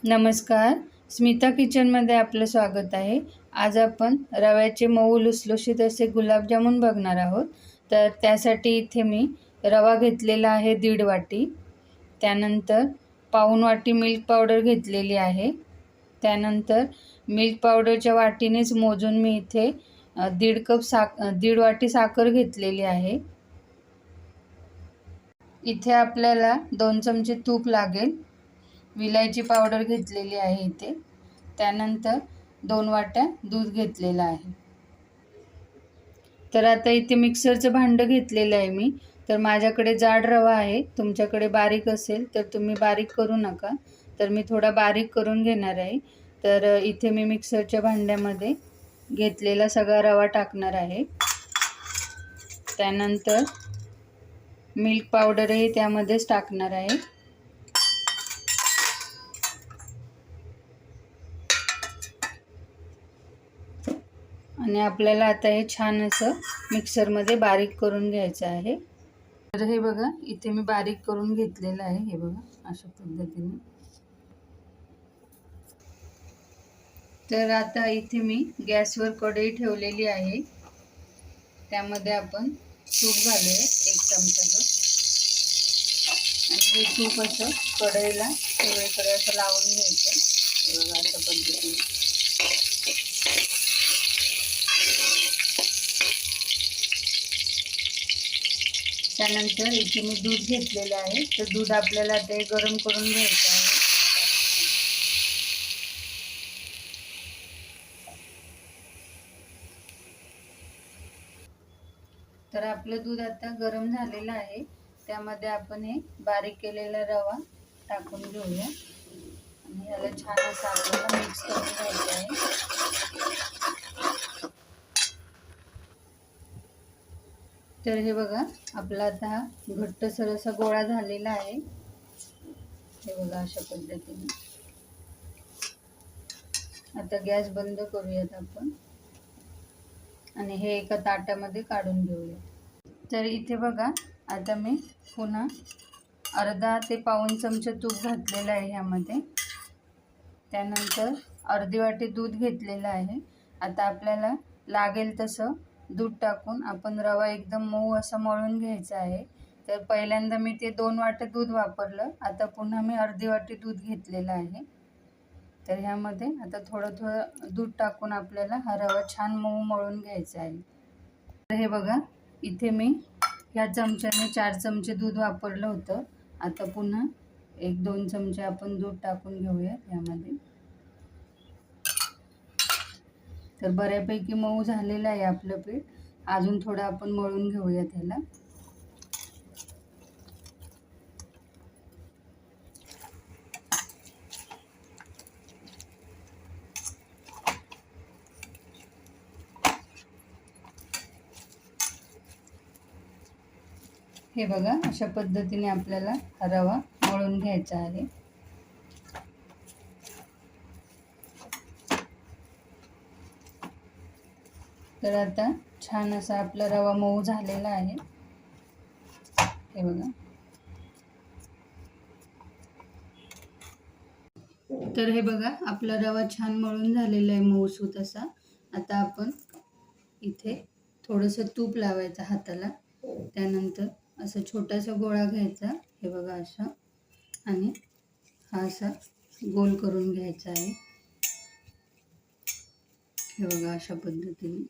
नमस्कार. स्मिता किचनमध्ये आपलं स्वागत आहे. आज आपण रव्याचे मऊ लुसलुशीत असे गुलाबजामुन बघणार आहोत. तर त्यासाठी इथे मी रवा घेतलेला आहे 1.5 वाटी. त्यानंतर पाऊण वाटी मिल्क पावडर घेतलेली आहे. त्यानंतर मिल्क पावडरच्या वाटीनेच मोजून मी इथे 1.5 वाटी साखर घेतलेली आहे. इथे आपल्याला 2 चमचे तूप लागेल. विलायची पावडर घेतलेली आहे इथे. त्यानंतर 2 वाट्या दूध घेतलेलं आहे. तर आता इथे मिक्सरचं भांडं घेतलेलं आहे मी. तर माझ्याकडे जाड रवा आहे, तुमच्याकडे बारीक असेल तर तुम्ही बारीक करू नका. तर मी थोडा बारीक करून घेणार आहे. तर इथे मी मिक्सरच्या भांड्यामध्ये घेतलेला सगळा रवा टाकणार आहे. त्यानंतर मिल्क पावडरही त्यामध्येच टाकणार आहे. आणि आपल्याला आता हे छान असं मिक्सरमध्ये बारीक करून घ्यायचं आहे. तर हे बघा, इथे मी बारीक करून घेतलेलं आहे. हे बघा अशा पद्धतीने. तर आता इथे मी गॅसवर कढई ठेवलेली आहे. त्यामध्ये आपण तूप घालूया 1 चमचाभर. आणि हे तूप असं कढईला सगळीकडे असं लावून घ्यायचं. हे बघा अशा पद्धतीने. त्यानंतर इथे मी दूध घेतलेलं आहे. तर दूध आपल्याला ते गरम करून घ्यायचं आहे. तर आपलं दूध आता गरम झालेलं आहे. त्यामध्ये आपण हे बारीक केलेला रवा टाकून घेऊया आणि याला छान असं आपल्याला मिक्स करून घ्यायचं आहे. तर हे बघा, आपला आता हा घट्टसर असा गोळा झालेला आहे. हे बघा अशा पद्धतीने. आता गॅस बंद करूयात आपण आणि हे एका ताटामध्ये काढून घेऊया. तर इथे बघा, आता मी पुन्हा अर्धा ते पाऊण चमचा तूप घातलेलं आहे ह्यामध्ये. त्यानंतर अर्धी वाटी दूध घेतलेलं आहे. आता आपल्याला लागेल तसं दूध टाकून आपण रवा एकदम मऊ असा मळून घ्यायचा आहे. तर पहिल्यांदा मी ते 2 वाट्या दूध वापरलं. आता पुन्हा मी अर्धी वाटी दूध घेतलेलं आहे. तर ह्यामध्ये आता थोडं थोडं दूध टाकून आपल्याला हा रवा छान मऊ मळून घ्यायचा आहे. तर हे बघा, इथे मी ह्या चमच्याने 4 चमचे दूध वापरलं होतं. आता पुन्हा 1-2 चमचे आपण दूध टाकून घेऊयात यामध्ये. तर बऱ्यापैकी मऊ झालेलं आहे आपलं पीठ. अजून थोडं आपण मळून घेऊया त्याला. हे बघा, अशा पद्धतीने आपल्याला हा रवा मळून घ्यायचा आहे. तर आता छान असा आपला रवा मऊ झालेला आहे. हे बघा. तर हे बघा, आपला रवा छान मळून झालेला आहे मऊसूत असा. आता आपण इथे थोडंसं तूप लावायचं हाताला. त्यानंतर असं छोटासा गोळा घ्यायचा. हे बघा असा. आणि हा असा गोल करून घ्यायचा आहे. हे बघा अशा पद्धतीने.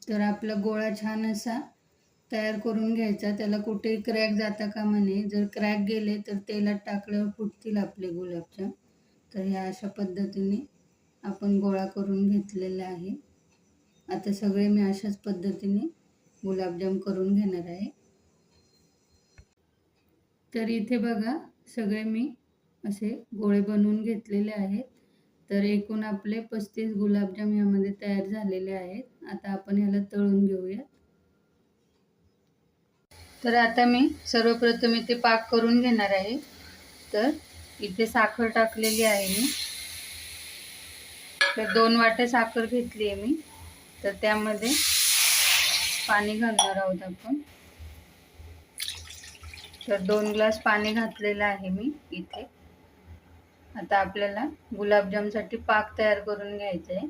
तर आपला गोळा छान असा तयार करून घ्यायचा. त्याला कुठेही क्रॅक जाता कामा नये. जर क्रॅक गेले तर तेलात टाकल्यावर फुटतील आपले गुलाबजाम. तर ह्या अशा पद्धतीने आपण गोळा करून घेतलेला आहे. आता सगळे मी अशाच पद्धतीने गुलाबजाम करून घेणार आहे. तर इथे बघा, सगळे मी असे गोळे बनवून घेतलेले आहेत. तर एकूण आपले 35 गुलाबजाम यामध्ये तयार झालेले आहेत. आता आपण ह्याला तळून घेऊया. तर आता मी सर्वप्रथम इथे पाक करून घेणार आहे. तर इथे साखर टाकलेली आहे मी. तर 2 वाट्या साखर घेतली आहे मी. तर त्यामध्ये पाणी घालणार आहोत आपण. तर 2 ग्लास पाणी घातलेलं आहे मी इथे. आता आपल्याला गुलाबजामसाठी पाक तयार करून घ्यायचा आहे.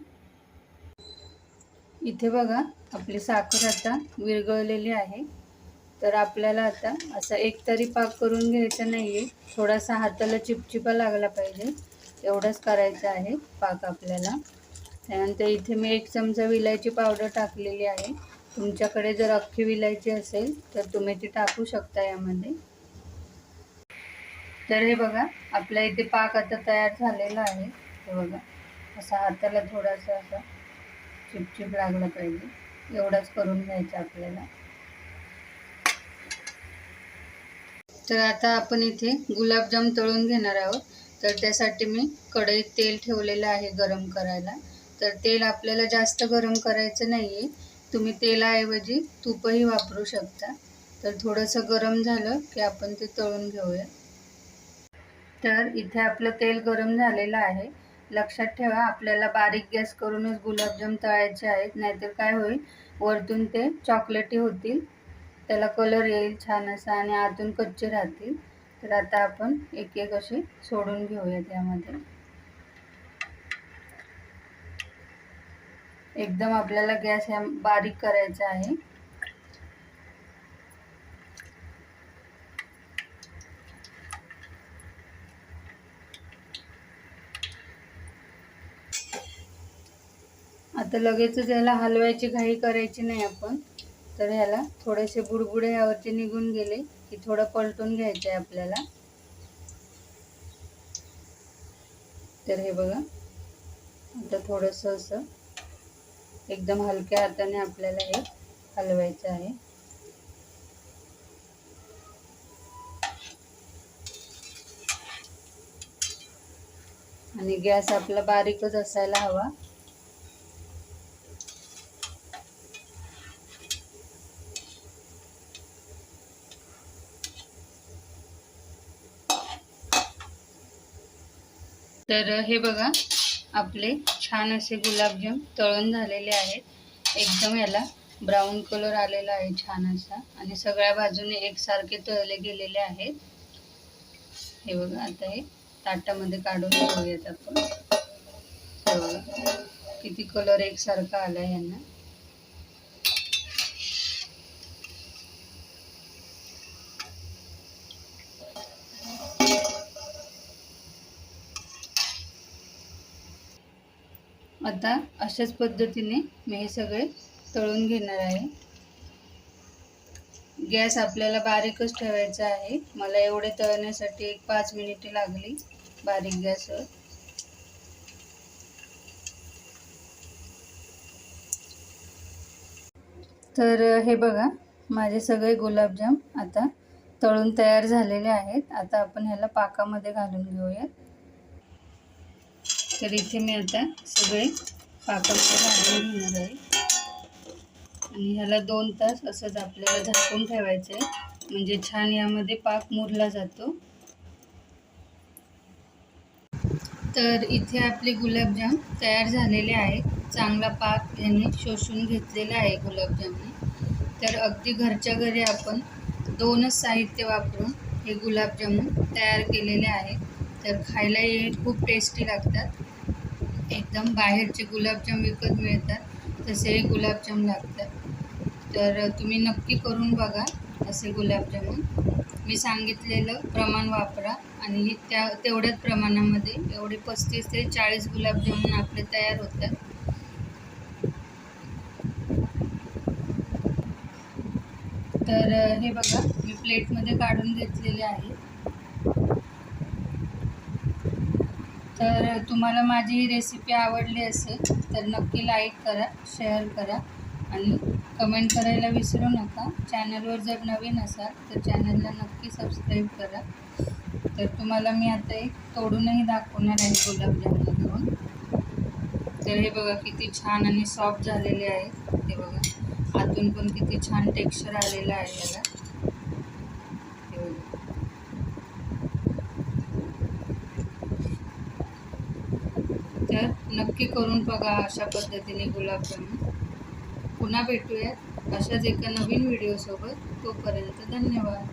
इथे बघा आपली साखर आता विरघळलेली आहे. तर आपल्याला आता असा एकतरी पाक करून घ्यायचा नाही आहे, थोडासा हाताला चिपचिपा लागला पाहिजे एवढंच करायचं आहे पाक आपल्याला. त्यानंतर इथे मी 1 चमचा विलायची पावडर टाकलेली आहे. तुमच्याकडे जर अख्खी विलायची असेल तर तुम्ही ती टाकू शकता यामध्ये. तर हे बघा आपल्या इथे पाक आता तयार झालेला आहे. हे बघा असा हाताला थोडासा असा चिपचिप लागला पाहिजे एवढाच करून घ्यायचं आपल्याला. तर आता आपण इथे गुलाबजाम तळून घेणार आहोत. तर त्यासाठी मी कढईत तेल ठेवलेलं आहे गरम करायला. तर तेल आपल्याला जास्त गरम करायचं नाही आहे, तुम्ही तेलाऐवजी तूपही वापरू शकता. तर थोडंसं गरम झालं की आपण ते तळून घेऊया. तर इथे आपलं तेल गरम झालेलं आहे. लक्षात ठेवा आपल्याला बारीक गॅस करूनच गुलाबजाम तळायचे आहेत, नाहीतर काय होईल वरतून ते चॉकलेटी होतील, त्याला कलर येईल छान असा आणि आतून कच्चे राहतील. तर आता आपण एक एक असे सोडून घेऊया त्यामध्ये. एकदम आपल्याला गॅस बारीक करायचा आहे. आता लगेचच याला हलवायची घाई करायची नाही आपण. तर ह्याला थोडेसे बुडबुडे यावरचे निघून गेले की थोडं पलटून घ्यायचं आहे आपल्याला. तर हे बघा आता थोडंसं असं एकदम हलक्या हाताने आपल्याला हे हलवायचं आहे. आणि गॅस आपला बारीकच असायला हवा. तर हे बघा आपले छान असे गुलाबजाम तळून झालेले आहेत. एकदम याला ब्राऊन कलर आलेला आहे छान असा आणि सगळ्या बाजूने एकसारखे तळले गेलेले आहेत. हे बघा आता हे ताटामध्ये काढून घेऊयात आपण. हे बघा किती कलर एकसारखा आला आहे यांना. आता अशाच पद्धतीने मी हे सगळे तळून घेणार आहे. गॅस आपल्याला बारीकच ठेवायचा आहे. मला एवढे तळण्यासाठी 5 मिनिटे लागली बारीक गॅसवर. तर हे बघा माझे सगळे गुलाबजाम आता तळून तयार झालेले आहेत. आता आपण ह्याला पाकामध्ये घालून घेऊयात. तर इथे मी आता सगळे पाकामध्ये घालून घेणार आहे आणि ह्याला 2 तास असंच आपल्याला झाकून ठेवायचं आहे, म्हणजे छान यामध्ये पाक मुरला जातो. तर इथे आपले गुलाबजाम तयार झालेले आहेत. चांगला पाक यांनी शोषून घेतलेला आहे गुलाबजामने. तर अगदी घरच्या घरी आपण 2च साहित्य वापरून हे गुलाबजामुन तयार केलेले आहेत. तर खायलाही खूप टेस्टी लागतात. एकदम बाहेरचे गुलाबजाम विकत मिळतात तसे हे गुलाबजाम लागतात. तर तुम्ही नक्की करून बघा असे गुलाबजामुन. मी सांगितलेलं प्रमाण वापरा आणि तेवढ्याच प्रमाणामध्ये एवढे 35 ते 40 गुलाबजामुन आपले तयार होतात. तर हे बघा मी प्लेटमध्ये काढून घेतलेले आहे. तर तुम्हाला माझी ही रेसिपी आवडली असेल तर नक्की लाईक करा, शेअर करा आणि कमेंट करायला विसरू नका. चॅनलवर जर नवीन असाल तर चॅनलला नक्की सबस्क्राईब करा. तर तुम्हाला मी आता एक तोडूनही दाखवणार आहे गुलाबजामुन घेऊन. तर हे बघा किती छान आणि सॉफ्ट झालेले आहेत. हे बघा आतून पण किती छान टेक्स्चर आलेलं आहे याला. तर नक्की करून बघा अशा पद्धतीने गुलाबजामुन. पुन्हा भेटूयात अशाच एका नवीन व्हिडिओसोबत. तोपर्यंत धन्यवाद.